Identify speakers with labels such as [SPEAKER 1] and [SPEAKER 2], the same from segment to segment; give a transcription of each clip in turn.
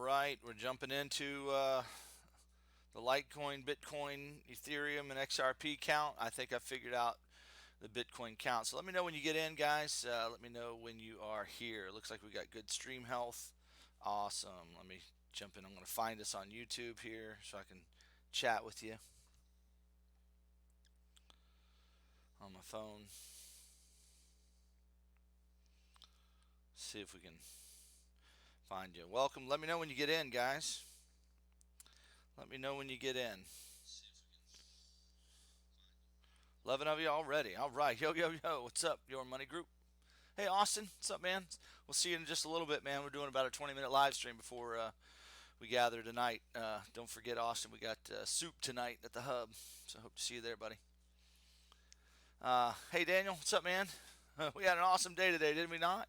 [SPEAKER 1] right, we're jumping into the Litecoin, Bitcoin, Ethereum, and XRP count. I think I figured out the Bitcoin count. So let me know when you get in, guys. Let me know when you are here. It looks like we got good stream health. Awesome. Let me jump in. I'm going to find us on YouTube here so I can chat with you on my phone. See if we can find you. Welcome. Let me know when you get in, guys. Let me know when you get in. 11 of you already. All right. Yo, yo, yo. What's up, Your Money Group? Hey, Austin. What's up, man? We'll see you in just a little bit, man. We're doing about a 20-minute live stream before we gather tonight. Don't forget, Austin, we got soup tonight at the hub. So I hope to see you there, buddy. Hey, Daniel. What's up, man? We had an awesome day today, did we not?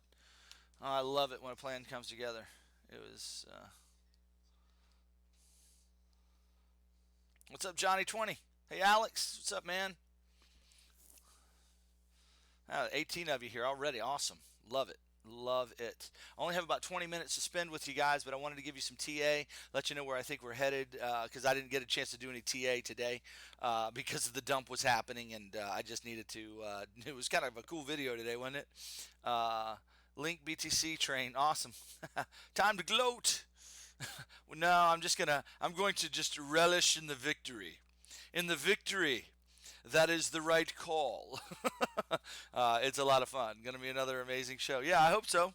[SPEAKER 1] I love it when a plan comes together. It was. What's up, Johnny 20? Hey, Alex. What's up, man? 18 of you here already. Awesome. Love it. Love it. I only have about 20 minutes to spend with you guys, but I wanted to give you some TA, let you know where I think we're headed, because I didn't get a chance to do any TA today because the dump was happening, and I just needed to. It was kind of a cool video today, wasn't it? Link BTC train. Awesome. Time to gloat. No, I'm going to just relish in the victory. In the victory. That is the right call. It's a lot of fun. Going to be another amazing show. Yeah, I hope so.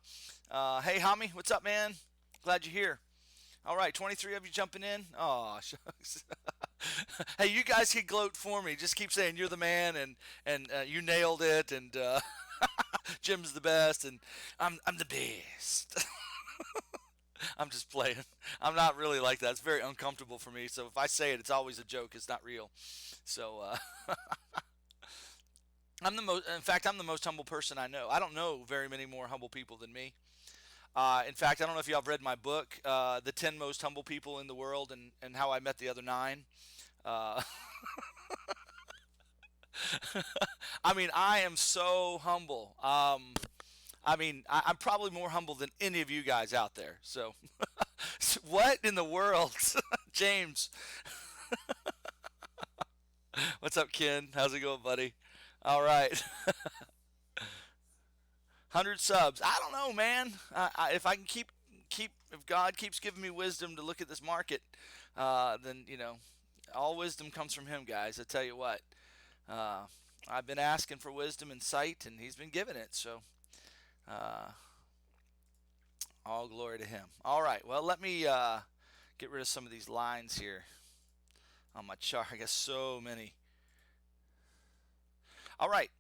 [SPEAKER 1] Hey, Hami, what's up, man? Glad you're here. All right, 23 of you jumping in. Oh, shucks. Hey, you guys can gloat for me. Just keep saying you're the man and you nailed it and Jim's the best and I'm the best. I'm just playing. I'm not really like that. It's very uncomfortable for me. So if I say it, it's always a joke. It's not real. So I'm the most. In fact, I'm the most humble person I know. I don't know very many more humble people than me. In fact, I don't know if y'all have read my book, "The 10 Most Humble People in the World," and how I met the other nine. Uh, I mean, I am so humble. I'm probably more humble than any of you guys out there. So, what in the world, James? What's up, Ken? How's it going, buddy? All right. 100 subs. I don't know, man. If I can if God keeps giving me wisdom to look at this market, then all wisdom comes from Him, guys. I tell you what. Uh, I've been asking for wisdom and sight, and He's been giving it. So, uh, all glory to Him. All right. Well, let me get rid of some of these lines here on my chart. I got so many. All right.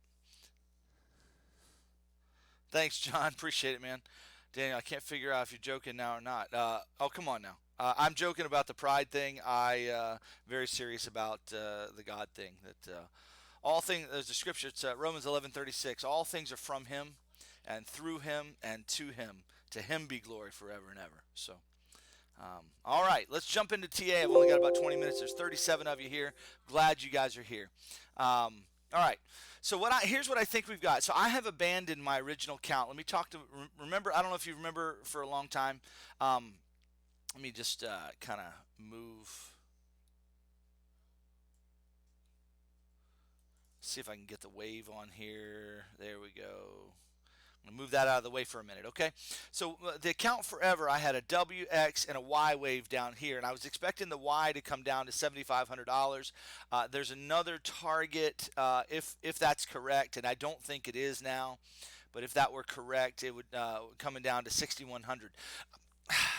[SPEAKER 1] Thanks, John. Appreciate it, man. Daniel, I can't figure out if you're joking now or not. Oh, come on now. I'm joking about the pride thing. Very serious about the God thing. That all things, there's a scripture. It's Romans 11:36. All things are from Him, and through Him, and to Him. To Him be glory forever and ever. So, all right, let's jump into TA. I've only got about 20 minutes. There's 37 of you here. Glad you guys are here. All right. So here's what I think we've got. So I have abandoned my original count. Let me remember. I don't know if you remember for a long time. Let me just kind of move. See if I can get the wave on here. There we go. I'm going to move that out of the way for a minute, okay? So the account forever, I had a W, X, and a Y wave down here, and I was expecting the Y to come down to $7,500. There's another target, if that's correct, and I don't think it is now, but if that were correct, it would coming down to 6,100.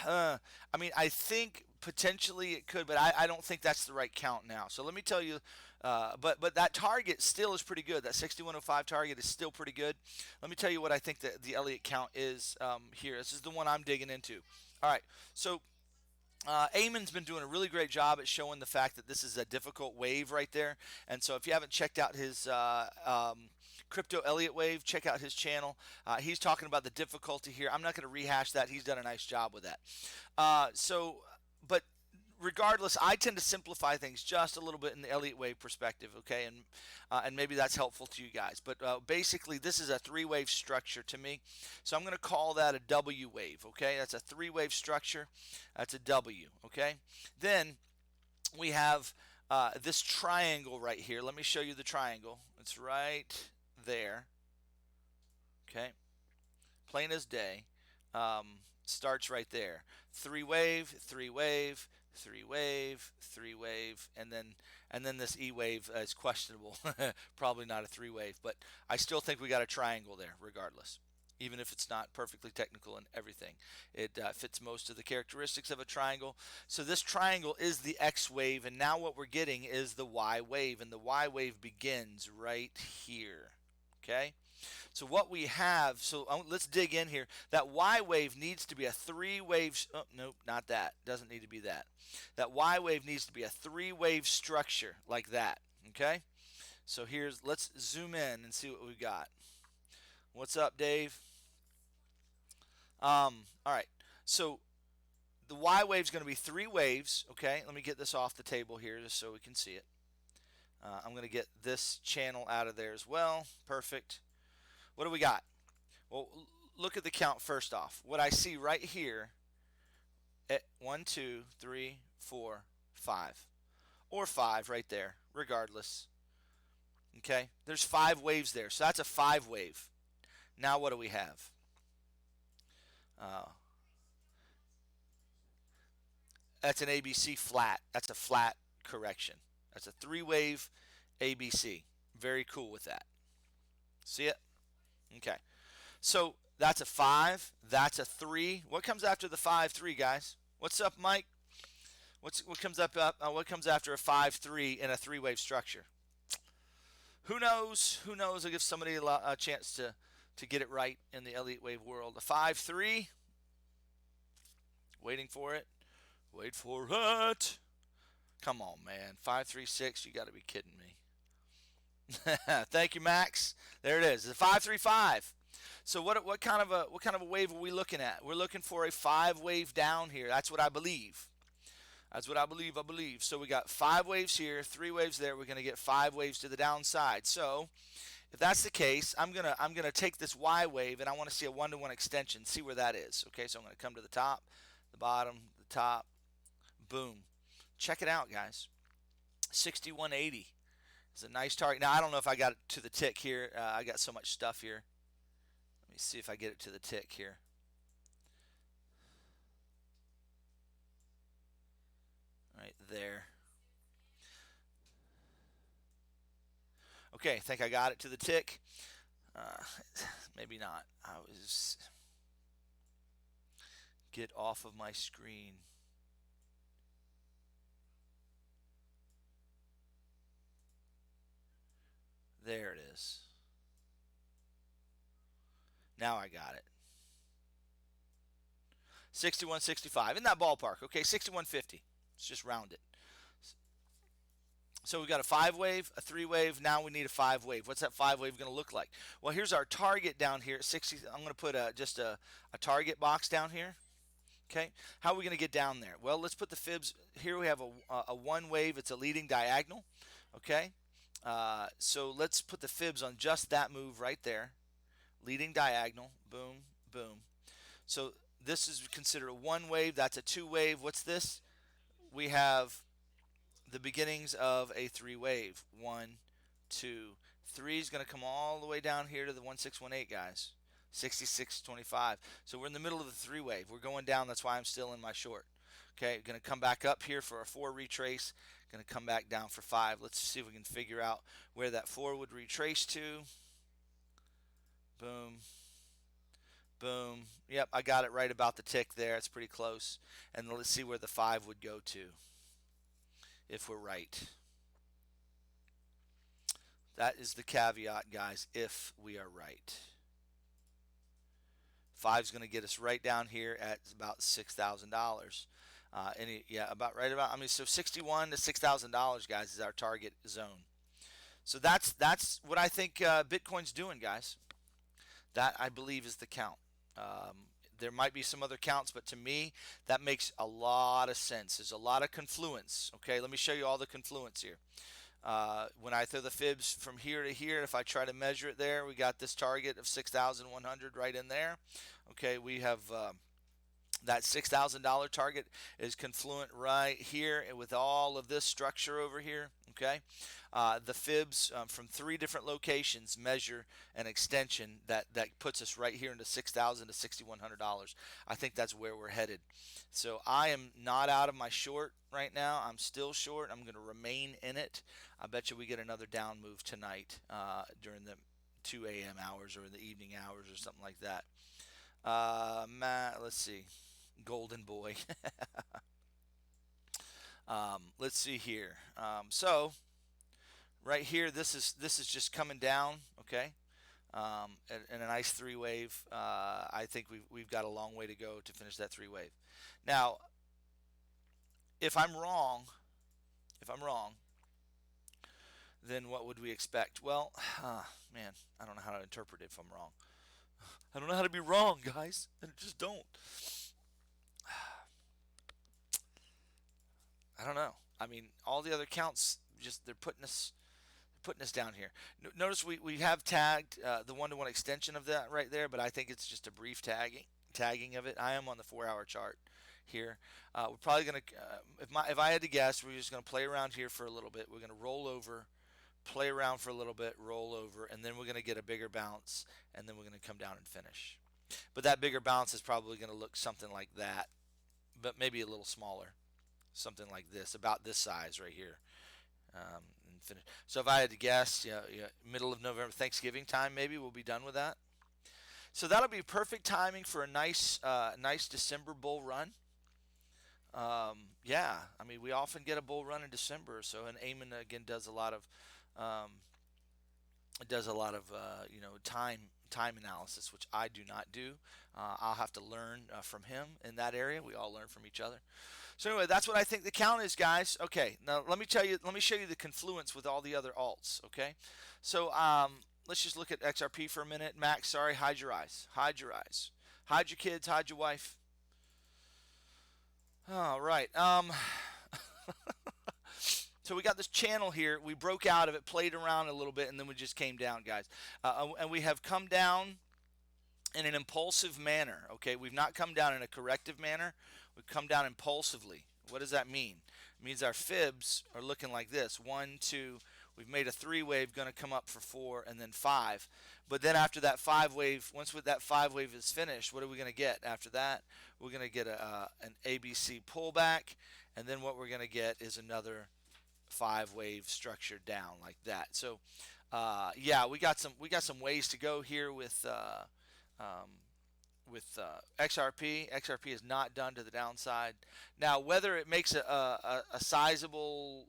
[SPEAKER 1] I think potentially it could, but I don't think that's the right count now. So let me tell you, but that target still is pretty good. That 6105 target is still pretty good. Let me tell you what I think the Elliott count is here. This is the one I'm digging into. All right, so Eamon's been doing a really great job at showing the fact that this is a difficult wave right there. And so if you haven't checked out his Crypto Elliott wave, check out his channel. He's talking about the difficulty here. I'm not going to rehash that. He's done a nice job with that. But regardless, I tend to simplify things just a little bit in the Elliott wave perspective, okay, and maybe that's helpful to you guys. But basically, this is a three-wave structure to me, so I'm going to call that a W wave, okay? That's a three-wave structure. That's a W, okay? Then we have this triangle right here. Let me show you the triangle. It's right there, okay? Plain as day. Starts right there. Three wave, three wave, three wave, three wave, and then this E wave is questionable. Probably not a three wave, but I still think we got a triangle there regardless. Even if it's not perfectly technical and everything, it fits most of the characteristics of a triangle. So this triangle is the X wave, and now what we're getting is the Y wave, and the Y wave begins right here. Okay? So what we have, so let's dig in here. That Y wave needs to be a three-wave, oh, nope, not that. Doesn't need to be that. That Y wave needs to be a three-wave structure like that, okay? So let's zoom in and see what we got. What's up, Dave? All right, so the Y wave is going to be three waves, okay? Let me get this off the table here just so we can see it. I'm going to get this channel out of there as well. Perfect. What do we got? Well, look at the count first off. What I see right here, at 1, 2, 3, 4, 5. Or 5 right there, regardless. Okay? There's 5 waves there. So that's a 5 wave. Now what do we have? That's an ABC flat. That's a flat correction. That's a 3-wave ABC. Very cool with that. See it? Okay. So that's a 5. That's a 3. What comes after the 5-3, guys? What's up, Mike? What comes up? What comes after a 5-3 in a 3-wave structure? Who knows? Who knows? I'll give somebody a chance to get it right in the Elliott wave world. A 5-3. Waiting for it. Wait for it. Come on, man. 5-3-6. You got to be kidding me. Thank you, Max. There it is. It's a 5-3-5. So what kind of a wave are we looking at? We're looking for a 5-wave down here. That's what I believe. That's what I believe. So we got 5 waves here, 3 waves there. We're going to get 5 waves to the downside. So if that's the case, I'm gonna take this Y wave and I want to see a 1-to-1 extension. See where that is. Okay, so I'm going to come to the top, the bottom, the top. Boom. Check it out, guys. 6180 is a nice target. Now I don't know if I got it to the tick here. I got so much stuff here. Let me see if I get it to the tick here. Right there. Okay, I think I got it to the tick. Maybe not. I was get off of my screen. There it is. Now I got it. 6165 in that ballpark. Okay, 6150. Let's just round it. So we've got a 5 wave, a 3 wave. Now we need a 5 wave. What's that 5 wave going to look like? Well, here's our target down here at 60. I'm going to put just a target box down here. Okay, how are we going to get down there? Well, let's put the fibs. Here we have a 1 wave. It's a leading diagonal. Okay, so let's put the fibs on just that move right there. Leading diagonal. Boom, boom. So this is considered a 1 wave. That's a 2 wave. What's this? We have the beginnings of a 3 wave. 1, 2, 3 is going to come all the way down here to the 1618, guys. 6625. So we're in the middle of the 3 wave. We're going down. That's why I'm still in my short. Okay, going to come back up here for a 4 retrace. Going to come back down for 5. Let's see if we can figure out where that 4 would retrace to. Boom. Boom. Yep, I got it right about the tick there. It's pretty close. And let's see where the 5 would go to if we're right. That is the caveat, guys, if we are right. 5 is going to get us right down here at about $6,000. So 61 to $6,000, guys, is our target zone. So that's what I think Bitcoin's doing, guys. That I believe is the count. there might be some other counts, but to me, that makes a lot of sense. There's a lot of confluence. Okay, let me show you all the confluence here. When I throw the fibs from here to here, if I try to measure it there, we got this target of 6,100 right in there. Okay, we have that $6,000 target is confluent right here with all of this structure over here. Okay, the fibs from 3 different locations measure an extension that puts us right here into $6,000 to $6,100. I think that's where we're headed. So I am not out of my short right now. I'm still short. I'm going to remain in it. I bet you we get another down move tonight during the 2 a.m. hours or in the evening hours or something like that. Matt, let's see. Golden boy. Let's see here. So right here, this is just coming down. Okay, and a nice 3 wave. I think we've got a long way to go to finish that 3 wave. Now, if I'm wrong, then what would we expect? Well, man, I don't know how to interpret it if I'm wrong. I don't know how to be wrong, guys. I just don't. I don't know. I mean, all the other counts just they're putting us down here. Notice we have tagged the one-to-one extension of that right there, but I think it's just a brief tagging of it. I am on the 4-hour chart here. We're probably gonna if I had to guess, we're just gonna play around here for a little bit. We're gonna roll over, play around for a little bit, roll over, and then we're gonna get a bigger bounce, and then we're gonna come down and finish. But that bigger bounce is probably gonna look something like that, but maybe a little smaller, something like this, about this size right here. And finish. So if I had to guess, middle of November, Thanksgiving time, maybe we'll be done with that. So that'll be perfect timing for a nice December bull run. Yeah, I mean we often get a bull run in December. So and Eamon again um, does a lot of time analysis, which I do not do. I'll have to learn from him in that area. We all learn from each other. So anyway, that's what I think the count is, guys. Okay, now let me show you the confluence with all the other alts. Okay, so let's just look at XRP for a minute. Max, sorry, hide your eyes, hide your kids, hide your wife. All right. So we got this channel here. We broke out of it, played around a little bit, and then we just came down, guys. And we have come down in an impulsive manner. Okay, we've not come down in a corrective manner. We've come down impulsively. What does that mean? It means our fibs are looking like this. 1, 2. We've made a 3 wave, going to come up for 4, and then 5. But then after that 5 wave, once that 5 wave is finished, what are we going to get after that? We're going to get an ABC pullback, and then what we're going to get is another 5 wave structure down like that. So, yeah, we got some ways to go here with XRP. XRP is not done to the downside. Now, whether it makes a sizable,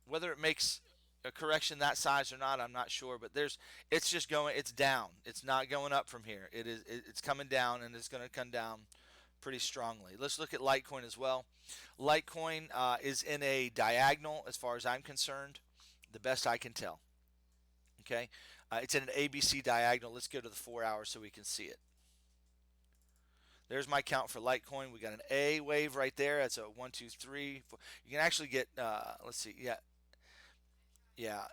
[SPEAKER 1] whether it makes a correction that size or not, I'm not sure. But it's down. It's not going up from here. It's coming down, and it's going to come down pretty strongly. Let's look at Litecoin as well. Litecoin is in a diagonal as far as I'm concerned, the best I can tell. Okay, it's in an ABC diagonal. Let's go to the 4 hours so we can see it. There's my count for Litecoin. We got an A wave right there. That's a 1, 2, 3, 4. You can actually get let's see, yeah,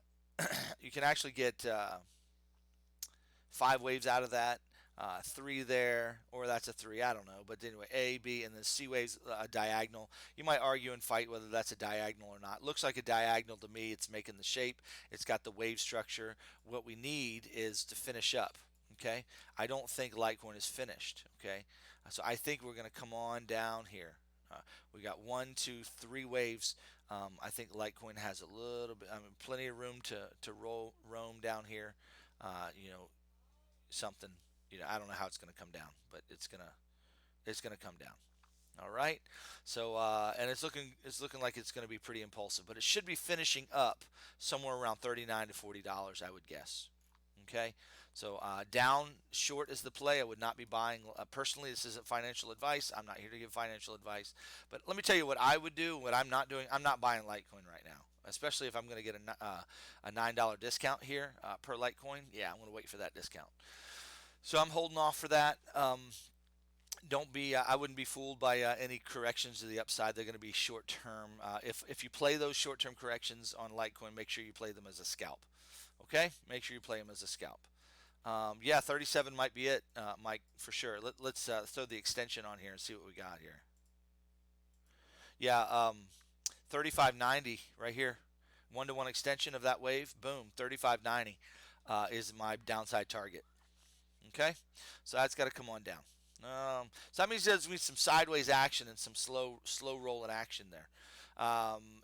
[SPEAKER 1] you can actually get 5 waves out of that. 3 there, or that's a 3, I don't know. But anyway, A, B, and then C waves diagonal. You might argue and fight whether that's a diagonal or not. Looks like a diagonal to me. It's making the shape. It's got the wave structure. What we need is to finish up. Okay, I don't think Litecoin is finished. Okay, so I think we're going to come on down here. We got 1, 2, 3 waves. I think Litecoin has a little bit, plenty of room to roam down here. Something. I don't know how it's going to come down, but it's gonna come down. All right. So and it's looking like it's going to be pretty impulsive, but it should be finishing up somewhere around $39 to $40, I would guess. Okay. So down short is the play. I would not be buying personally. This isn't financial advice. I'm not here to give financial advice, but let me tell you what I would do. What I'm not doing. I'm not buying Litecoin right now, especially if I'm going to get a $9 discount here per Litecoin. Yeah, I'm going to wait for that discount. So I'm holding off for that. Don't be I wouldn't be fooled by any corrections to the upside. They're going to be short term. If you play those short term corrections on Litecoin, make sure you play them as a scalp. Okay, make sure you play them as a scalp. Yeah, 37 might be it, Mike, for sure. Let's throw the extension on here and see what we got here. Yeah, 35.90 right here. 1-to-1 extension of that wave. Boom, 35.90 is my downside target. Okay, so that's got to come on down. So that means there's going to be some sideways action and some slow rolling action there.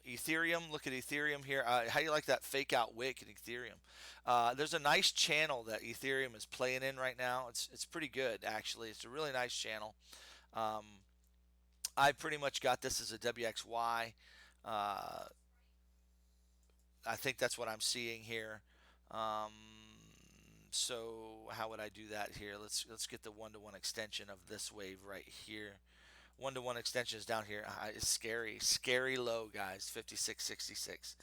[SPEAKER 1] Ethereum, look at Ethereum here. How do you like that fake out wick in Ethereum? There's a nice channel that Ethereum is playing in right now. It's pretty good actually. It's a really nice channel. Um, I pretty much got this as a WXY. Uh, I think that's what I'm seeing here. Um, so how would I do that here? Let's get the 1-to-1 extension of this wave right here. 1-to-1 extension is down here. It's scary low, guys. 56.66.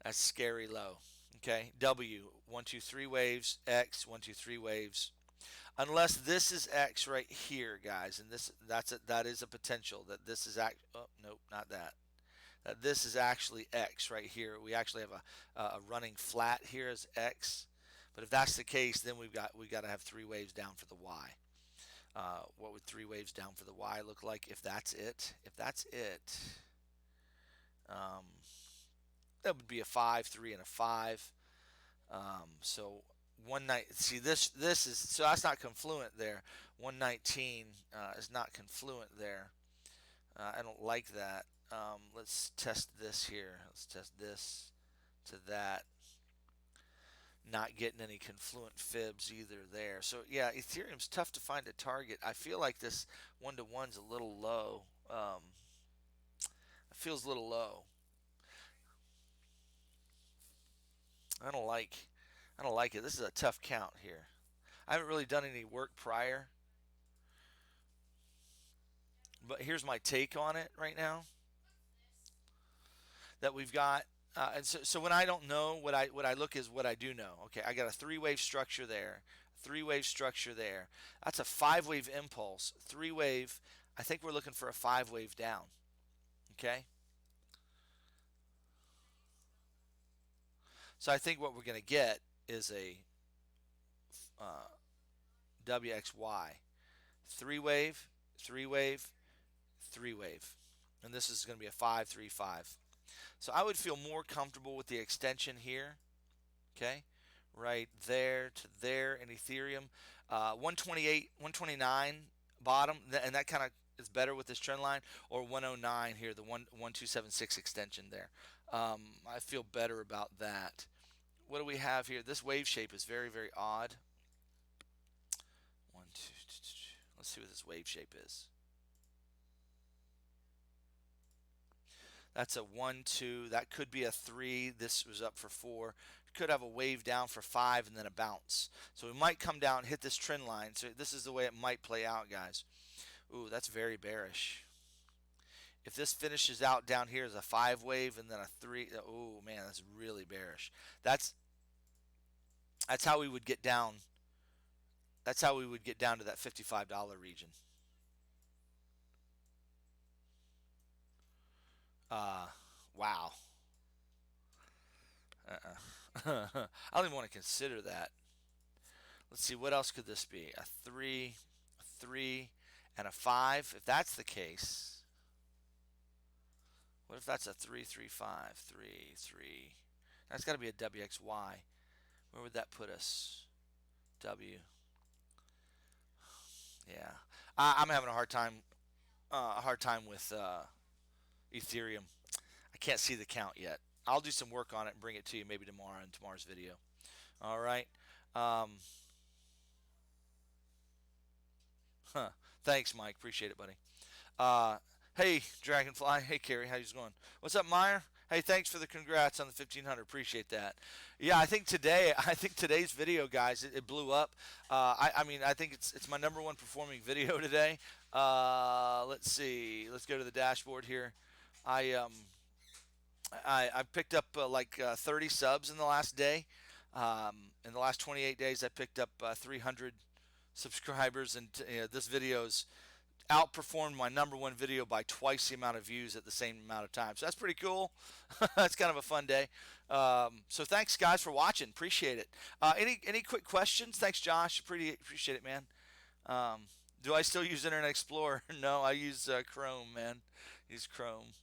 [SPEAKER 1] That's scary low. Okay, W 1, 2, 3 waves. X 1, 2, 3 waves. Unless this is X right here, guys, and that is a potential that this is oh nope, not that. That this is actually X right here. We actually have a running flat here as X. But if that's the case, then we got to have 3 waves down for the Y. What would 3 waves down for the Y look like if that's it? If that's it, um, that would be a 5, 3, and a 5. So 1 night. See this is so that's not confluent there. 119 is not confluent there. I don't like that. Let's test this here. Let's test this to that. Not getting any confluent fibs either there. So yeah, Ethereum's tough to find a target. I feel like this 1-to-1's a little low. It feels a little low. I don't like. I don't like it. This is a tough count here. I haven't really done any work prior, but here's my take on it right now. That we've got. And so when I don't know what I look is what I do know. Okay, I got a 3 wave structure there, 3 wave structure there. That's a 5 wave impulse. 3 wave. I think we're looking for a 5 wave down. Okay, so I think what we're going to get is a uh, WXY 3 wave, 3 wave, 3 wave, and this is going to be a 5-3-5. So I would feel more comfortable with the extension here. Okay, right there to there in Ethereum, 128, 129 bottom, and that kind of is better with this trend line, or 109 here, the 1276 extension there. I feel better about that. What do we have here? This wave shape is very odd. One, two, let's see what this wave shape is. That's a 1, 2. That could be a 3. This was up for 4. Could have a wave down for 5 and then a bounce. So we might come down and hit this trend line. So this is the way it might play out, guys. Ooh, that's very bearish. If this finishes out down here as a 5 wave and then a 3, oh man, that's really bearish. That's how we would get down. That's how we would get down to that $55 region. Uh, wow. I don't even want to consider that. Let's see, what else could this be? A 3, a 3, and a 5. If that's the case, what if that's a 3-3-5? 3, 3. That's got to be a WXY. Where would that put us? W. Yeah, I'm having a hard time with Ethereum. I can't see the count yet. I'll do some work on it and bring it to you maybe tomorrow in tomorrow's video. All right. Um, huh. Thanks, Mike. Appreciate it, buddy. Uh, hey, Dragonfly. Hey, Carrie. How's it going? What's up, Meyer? Hey, thanks for the congrats on the 1500. Appreciate that. Yeah, I think today's video, guys, it blew up. I mean, I think it's my #1 performing video today. Let's see. Let's go to the dashboard here. I um I picked up like 30 subs in the last day. In the last 28 days, I picked up 300 subscribers, and this video's outperformed my number one video by twice the amount of views at the same amount of time. So that's pretty cool. That's kind of a fun day. So thanks guys for watching. Appreciate it. Any quick questions? Thanks Josh. Pretty appreciate it, man. Um, do I still use Internet Explorer? No, I use Chrome, man. Use Chrome.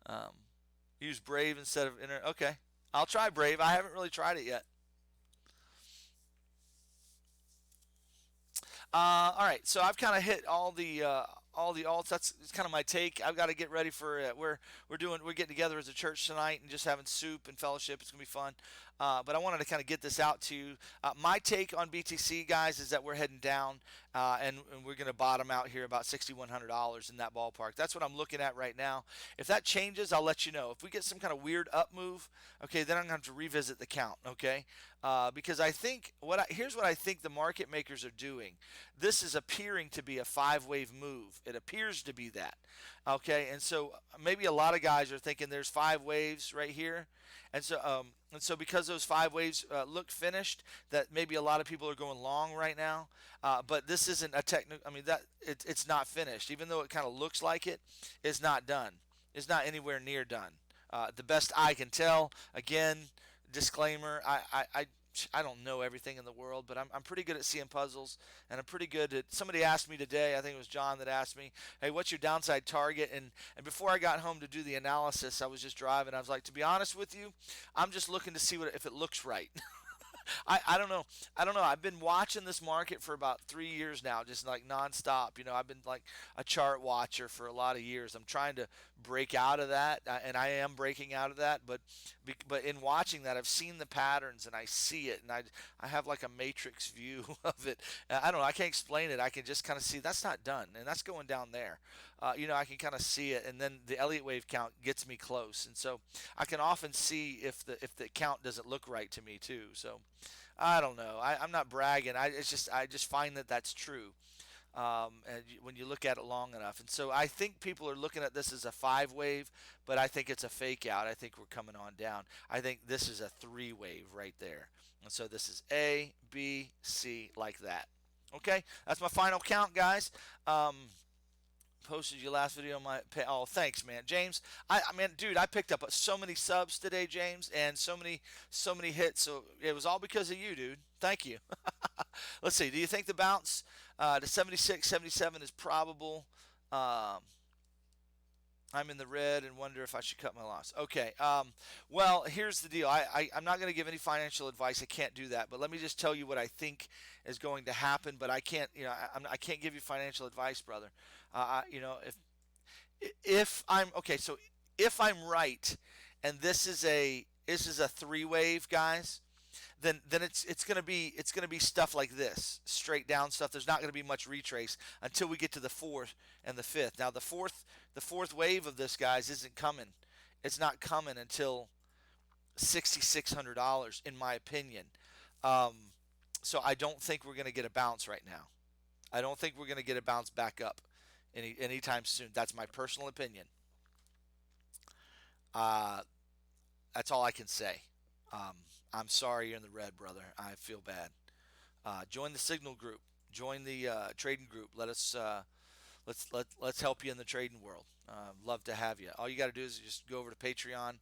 [SPEAKER 1] um, use Brave instead of Internet. Okay, I'll try Brave. I haven't really tried it yet. All right, so I've kind of hit all the alts. That's kind of my take. I've got to get ready for it. We're getting together as a church tonight and just having soup and fellowship. It's gonna be fun. But I wanted to kind of get this out to you. My take on BTC, guys, is that we're heading down, and we're gonna bottom out here about $6,100 in that ballpark. That's what I'm looking at right now. If that changes, I'll let you know. If we get some kind of weird up move, okay, then I'm gonna have to revisit the count. Okay, because I think here's what I think the market makers are doing. This is appearing to be a five-wave move. It appears to be that. Okay, and so maybe a lot of guys are thinking there's five waves right here, and so because those five waves look finished, that maybe a lot of people are going long right now. But this isn't a technical. I mean it's not finished, even though it kind of looks like it. It's not done. It's not anywhere near done. The best I can tell. Again, disclaimer. I don't know everything in the world, but I'm pretty good at seeing puzzles, and I'm pretty good at. Somebody asked me today, I think it was John that asked me, "Hey, what's your downside target?" And before I got home to do the analysis, I was just driving. I was like, to be honest with you, I'm just looking to see if it looks right. I don't know. I don't know. I've been watching this market for about 3 years now, just like nonstop. I've been like a chart watcher for a lot of years. I'm trying to break out of that, and I am breaking out of that. But in watching that, I've seen the patterns and I see it, and I have like a matrix view of it. I don't know. I can't explain it. I can just kind of see that's not done, and that's going down there. I can kind of see it, and then the Elliott wave count gets me close, and so I can often see if the count doesn't look right to me too. So I don't know. I'm not bragging. I just find that that's true. And when you look at it long enough, and so I think people are looking at this as a five wave, but I think it's a fake out. I think we're coming on down. I think this is a three wave right there, and so this is A, B, C, like that. Okay, that's my final count, guys. Posted your last video on my oh thanks man James. I mean dude, I picked up so many subs today, James, and so many hits, so it was all because of you, dude. Thank you. Let's see, do you think the bounce to 76 77 is probable? um, I'm in the red and wonder if I should cut my loss. Okay. Well, here's the deal. I'm not going to give any financial advice. I can't do that. But let me just tell you what I think is going to happen. But I can't, I can't give you financial advice, brother. If I'm okay, so if I'm right, and this is a three wave, guys, then it's gonna be stuff like this, straight down stuff. There's not gonna be much retrace until we get to the fourth and the fifth. Now the fourth wave of this, guys, isn't coming. It's not coming until $6,600, in my opinion. Um, so I don't think we're gonna get a bounce right now. I don't think we're gonna get a bounce back up anytime soon. That's my personal opinion. Uh, that's all I can say. Um, I'm sorry you're in the red, brother. I feel bad. Join the Signal group. Join the trading group. Let's help you in the trading world. Love to have you. All you got to do is just go over to Patreon.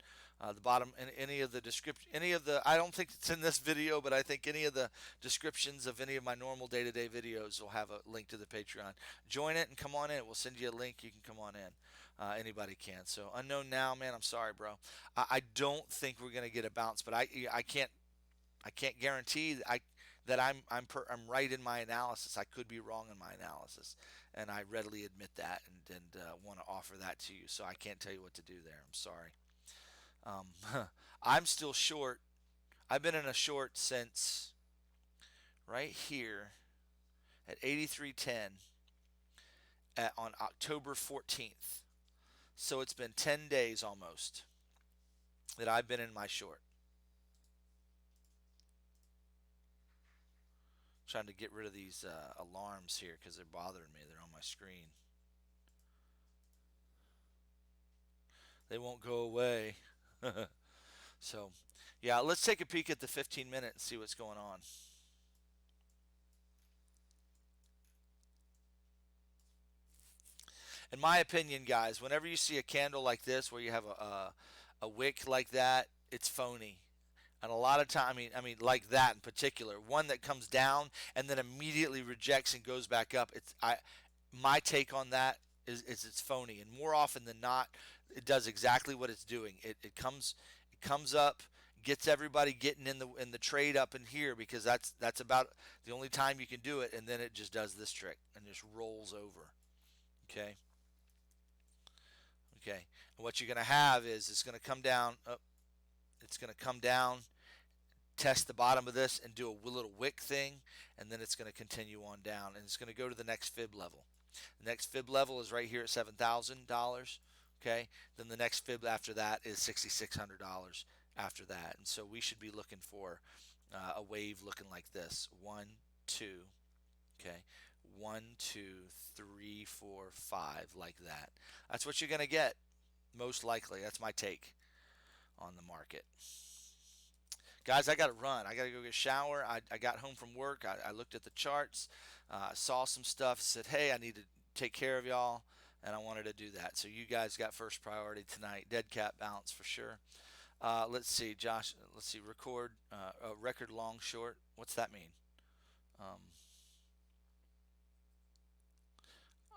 [SPEAKER 1] The bottom, any of the description, any of the, I don't think it's in this video, but I think any of the descriptions of any of my normal day-to-day videos will have a link to the Patreon. Join it and come on in. We'll send you a link. You can come on in. Anybody can. So unknown now, man. I'm sorry, bro. I don't think we're gonna get a bounce, but I can't guarantee that I'm right in my analysis. I could be wrong in my analysis, and I readily admit that, and want to offer that to you. So I can't tell you what to do there. I'm sorry. I'm still short. I've been in a short since right here at 83.10 on October 14th. So it's been 10 days almost that I've been in my short. Trying to get rid of these alarms here because they're bothering me. They're on my screen. They won't go away. So, yeah, let's take a peek at the 15 minute and see what's going on. In my opinion, guys, whenever you see a candle like this where you have a wick like that, it's phony. And a lot of time, I mean, like that in particular, one that comes down and then immediately rejects and goes back up. My take on that is it's phony, and more often than not, it does exactly what it's doing. It comes up, gets everybody getting in the trade up in here because that's about the only time you can do it, and then it just does this trick and just rolls over. Okay, okay. And what you're gonna have is it's gonna come down. It's gonna come down, test the bottom of this and do a little wick thing, and then it's going to continue on down, and it's going to go to the next fib level. The next fib level is right here at $7,000. Okay, then the next fib after that is $6,600 after that, and so we should be looking for a wave looking like this: one, two, okay, one, two, three, four, five, like that. That's what you're going to get, most likely. That's my take on the market. Guys, I got to run. I got to go get a shower. I got home from work. I looked at the charts, saw some stuff, said, hey, I need to take care of y'all, and I wanted to do that. So you guys got first priority tonight. Dead cat bounce for sure. Let's see, Josh. Let's see. Record long short. What's that mean? Um,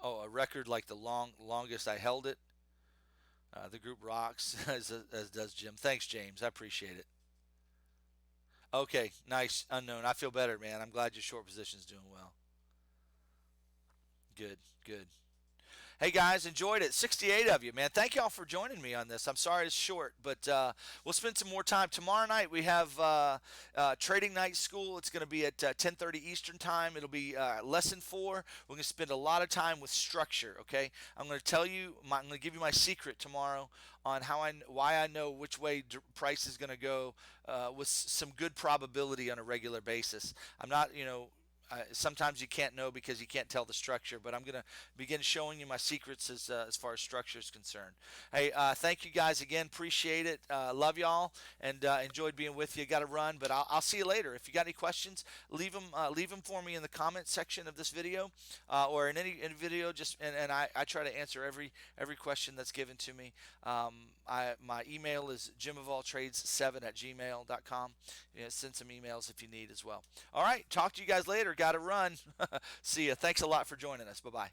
[SPEAKER 1] oh, a record like the longest I held it. The group rocks, as does Jim. Thanks, James. I appreciate it. Okay, nice. Unknown. I feel better, man. I'm glad your short position's doing well. Good, good. Hey guys, enjoyed it. 68 of you, man. Thank y'all for joining me on this. I'm sorry it's short, but we'll spend some more time tomorrow night. We have trading night school. It's going to be at 10:30 Eastern time. It'll be lesson 4. We're going to spend a lot of time with structure. Okay, I'm going to tell you. I'm going to give you my secret tomorrow on why I know which way price is going to go with some good probability on a regular basis. I'm not. Sometimes you can't know because you can't tell the structure, but I'm going to begin showing you my secrets as far as structure is concerned. Hey, thank you guys again. Appreciate it. Love y'all and enjoyed being with you. Got to run, but I'll see you later. If you got any questions, leave them for me in the comment section of this video or in any video. And I try to answer every question that's given to me. My email is jimofalltrades7@gmail.com. Send some emails if you need as well. All right, talk to you guys later. Got to run. See ya. Thanks a lot for joining us. Bye bye.